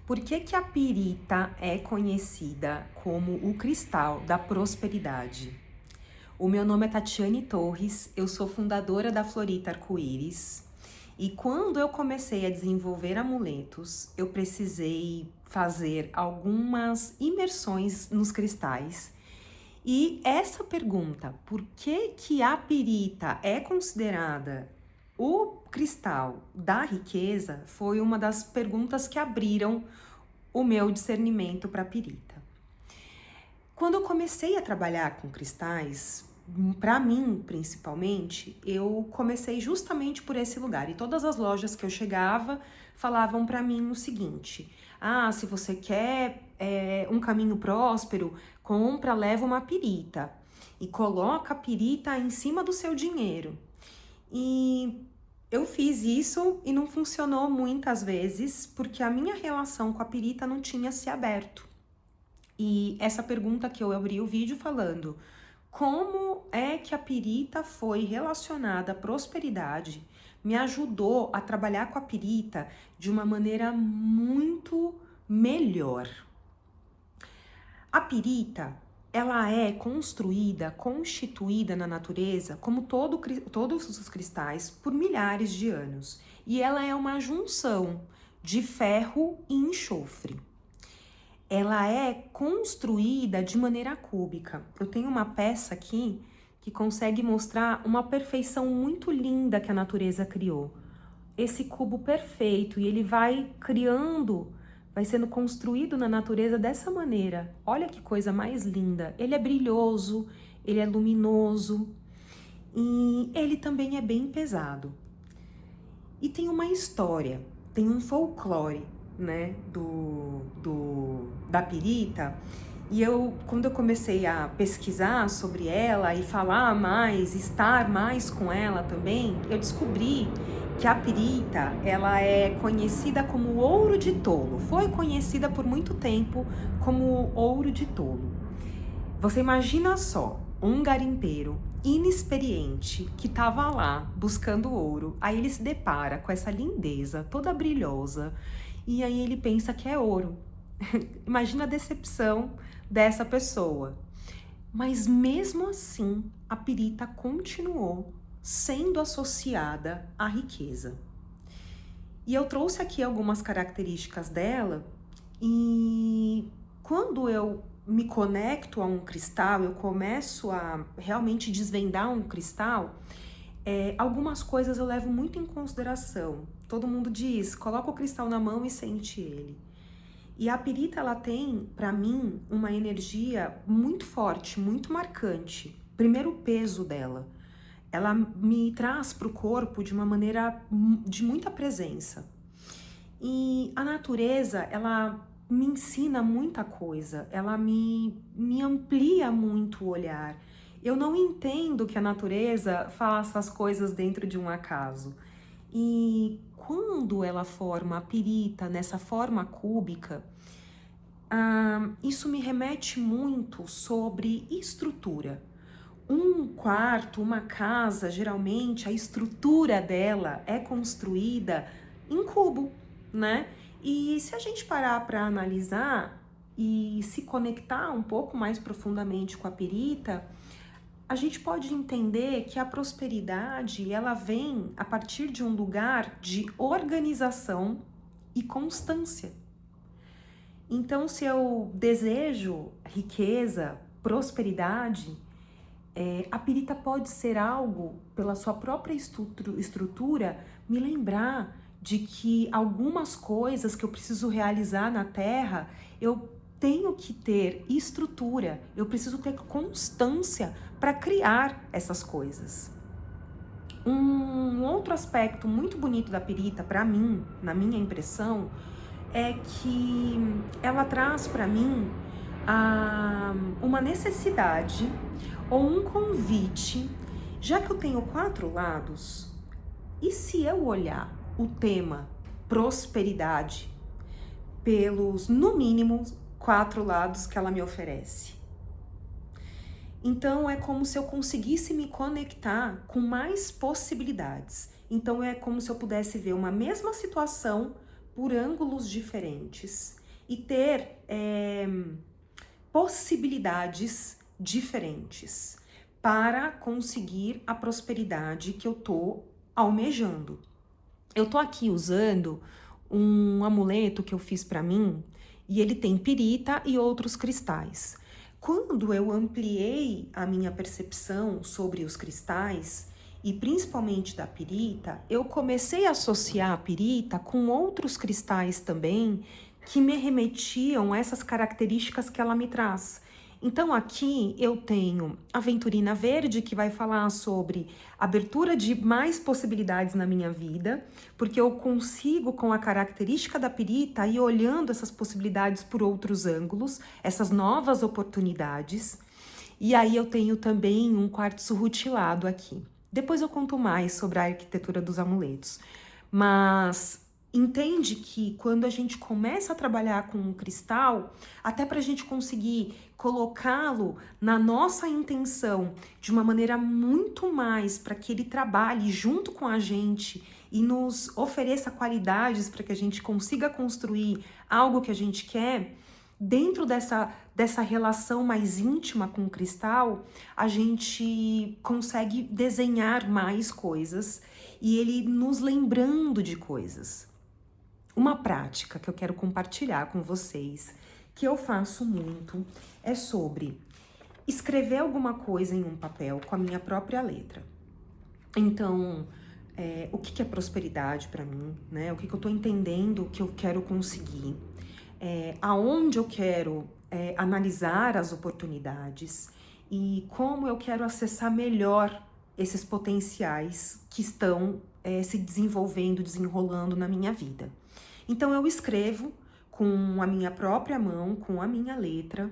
Por que que a pirita é conhecida como o cristal da prosperidade? O meu nome é Tatiane Torres, eu sou fundadora da Florita Arco-Íris e quando eu comecei a desenvolver amuletos, eu precisei fazer algumas imersões nos cristais. E essa pergunta, por que que a pirita é considerada o cristal da riqueza, foi uma das perguntas que abriram o meu discernimento para a pirita. Quando eu comecei a trabalhar com cristais, para mim principalmente, eu comecei justamente por esse lugar. E todas as lojas que eu chegava falavam para mim o seguinte: ah, se você quer um caminho próspero, compra, leva uma pirita e coloca a pirita em cima do seu dinheiro. E eu fiz isso e não funcionou muitas vezes porque a minha relação com a pirita não tinha se aberto. E essa pergunta que eu abri o vídeo falando, como é que a pirita foi relacionada à prosperidade, me ajudou a trabalhar com a pirita de uma maneira muito melhor. A pirita, ela é construída, constituída na natureza, como todos os cristais, por milhares de anos. E ela é uma junção de ferro e enxofre. Ela é construída de maneira cúbica. Eu tenho uma peça aqui que consegue mostrar uma perfeição muito linda que a natureza criou. Esse cubo perfeito, e ele vai criando, vai sendo construído na natureza dessa maneira. Olha que coisa mais linda. Ele é brilhoso, ele é luminoso e ele também é bem pesado. E tem uma história, tem um folclore, né, da pirita. E quando eu comecei a pesquisar sobre ela e falar mais, estar mais com ela também, eu descobri que a pirita, ela é conhecida como ouro de tolo. Foi conhecida por muito tempo como ouro de tolo. Você imagina só, um garimpeiro inexperiente que estava lá buscando ouro, aí ele se depara com essa lindeza toda brilhosa e aí ele pensa que é ouro. Imagina a decepção dessa pessoa. Mas mesmo assim, a pirita continuou sendo associada à riqueza. E eu trouxe aqui algumas características dela e quando eu me conecto a um cristal, eu começo a realmente desvendar um cristal, algumas coisas eu levo muito em consideração. Todo mundo diz, coloca o cristal na mão e sente ele. E a pirita, ela tem, para mim, uma energia muito forte, muito marcante. Primeiro, o peso dela. Ela me traz para o corpo de uma maneira de muita presença. E a natureza, ela me ensina muita coisa, ela me amplia muito o olhar. Eu não entendo que a natureza faça as coisas dentro de um acaso. E quando ela forma a pirita nessa forma cúbica, isso me remete muito sobre estrutura. Um quarto, uma casa, geralmente a estrutura dela é construída em cubo, né? E se a gente parar para analisar e se conectar um pouco mais profundamente com a pirita, a gente pode entender que a prosperidade, ela vem a partir de um lugar de organização e constância. Então, se eu desejo riqueza, prosperidade, a pirita pode ser algo, pela sua própria estrutura, me lembrar de que algumas coisas que eu preciso realizar na Terra, eu tenho que ter estrutura, eu preciso ter constância para criar essas coisas. Um outro aspecto muito bonito da pirita, para mim, na minha impressão, é que ela traz para mim uma necessidade ou um convite, já que eu tenho 4 lados, e se eu olhar o tema prosperidade pelos, no mínimo, 4 lados que ela me oferece? Então é como se eu conseguisse me conectar com mais possibilidades. Então é como se eu pudesse ver uma mesma situação por ângulos diferentes e ter possibilidades diferentes para conseguir a prosperidade que eu tô almejando. Eu tô aqui usando um amuleto que eu fiz para mim e ele tem pirita e outros cristais. Quando eu ampliei a minha percepção sobre os cristais, e principalmente da pirita, eu comecei a associar a pirita com outros cristais também que me remetiam a essas características que ela me traz. Então aqui eu tenho a Aventurina Verde, que vai falar sobre abertura de mais possibilidades na minha vida, porque eu consigo, com a característica da pirita, ir olhando essas possibilidades por outros ângulos, essas novas oportunidades. E aí eu tenho também um quartzo rutilado aqui. Depois eu conto mais sobre a arquitetura dos amuletos. Mas entende que quando a gente começa a trabalhar com um cristal, até para a gente conseguir colocá-lo na nossa intenção de uma maneira muito mais para que ele trabalhe junto com a gente e nos ofereça qualidades para que a gente consiga construir algo que a gente quer, dentro dessa relação mais íntima com o cristal, a gente consegue desenhar mais coisas e ele nos lembrando de coisas. Uma prática que eu quero compartilhar com vocês, que eu faço muito, é sobre escrever alguma coisa em um papel com a minha própria letra. Então, o que é prosperidade para mim, né? O que eu tô entendendo que eu quero conseguir, aonde eu quero analisar as oportunidades e como eu quero acessar melhor esses potenciais que estão se desenvolvendo, desenrolando na minha vida. Então eu escrevo com a minha própria mão, com a minha letra.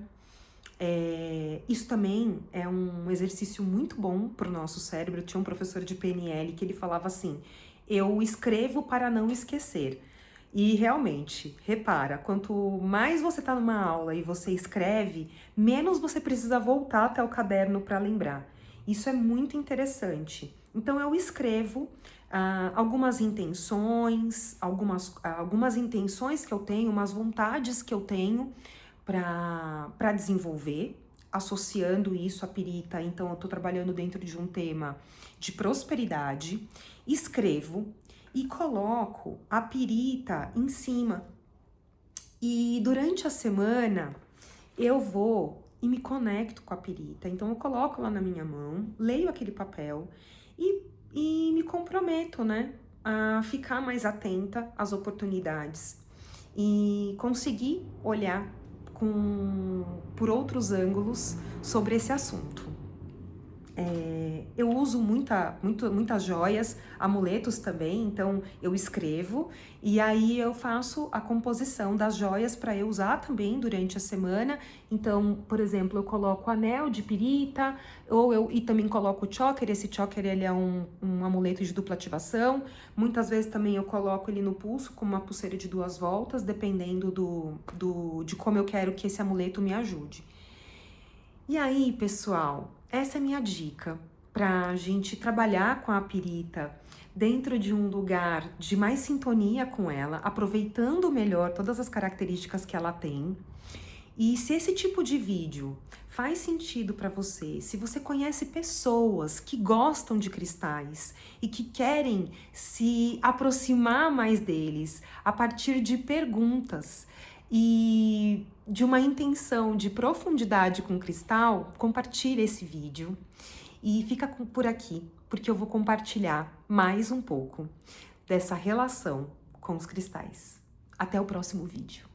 Isso também é um exercício muito bom para o nosso cérebro. Eu tinha um professor de PNL que ele falava assim: eu escrevo para não esquecer. E realmente, repara, quanto mais você está numa aula e você escreve, menos você precisa voltar até o caderno para lembrar. Isso é muito interessante. Então eu escrevo algumas intenções, algumas intenções que eu tenho, umas vontades que eu tenho para desenvolver, associando isso à pirita. Então eu estou trabalhando dentro de um tema de prosperidade, escrevo e coloco a pirita em cima. E durante a semana eu vou e me conecto com a pirita. Então eu coloco lá na minha mão, leio aquele papel e me comprometo, né, a ficar mais atenta às oportunidades e conseguir olhar por outros ângulos sobre esse assunto. Eu uso muitas joias, amuletos também, então eu escrevo e aí eu faço a composição das joias para eu usar também durante a semana. Então, por exemplo, eu coloco anel de pirita e também coloco o choker. Esse choker ele é um amuleto de dupla ativação. Muitas vezes também eu coloco ele no pulso como uma pulseira de 2 voltas, dependendo de como eu quero que esse amuleto me ajude. E aí, pessoal, essa é a minha dica para a gente trabalhar com a pirita dentro de um lugar de mais sintonia com ela, aproveitando melhor todas as características que ela tem. E se esse tipo de vídeo faz sentido para você, se você conhece pessoas que gostam de cristais e que querem se aproximar mais deles a partir de perguntas e de uma intenção de profundidade com cristal, compartilhe esse vídeo e fica por aqui, porque eu vou compartilhar mais um pouco dessa relação com os cristais. Até o próximo vídeo.